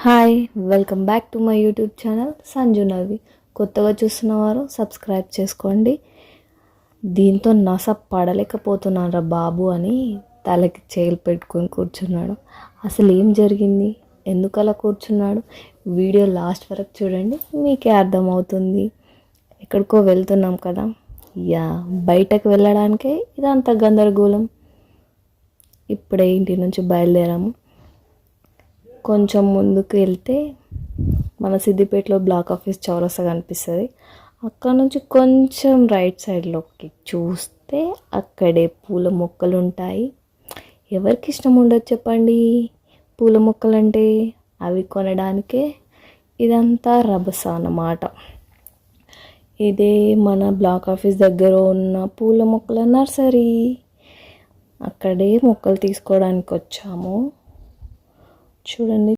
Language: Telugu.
Hi, welcome back to my YouTube channel Sanju Navi. కొత్తగా చూస్తున్నవారు సబ్స్క్రైబ్ చేసుకోండి. దీంతో నస పడలేకపోతున్నాను రా బాబు అని తలకి చేలు పెట్టుకొని కూర్చున్నాడు. అసలు ఏం జరిగింది, ఎందుకు అలా కూర్చున్నాడు? వీడియో లాస్ట్ వరకు చూడండి, మీకే అర్థమవుతుంది. ఎక్కడికో వెళ్తున్నాం కదా, బయటకు వెళ్ళడానికే ఇదంతా గందరగోళం. ఇప్పుడే ఇంటి నుంచి బయలుదేరాము. కొంచెం ముందుకు వెళ్తే మన సిద్దిపేటలో బ్లాక్ ఆఫీస్ చౌరస్తా కనిపిస్తుంది. అక్కడ నుంచి కొంచెం రైట్ సైడ్లోకి చూస్తే అక్కడే పూల మొక్కలు ఉంటాయి. ఎవరికి ఇష్టం ఉండదు చెప్పండి పూల మొక్కలంటే? అవి కొనడానికే ఇదంతా రభస అన్నమాట. ఇదే మన బ్లాక్ ఆఫీస్ దగ్గర ఉన్న పూల మొక్కల నర్సరీ. అక్కడే మొక్కలు తీసుకోవడానికి వచ్చాము. చూడండి,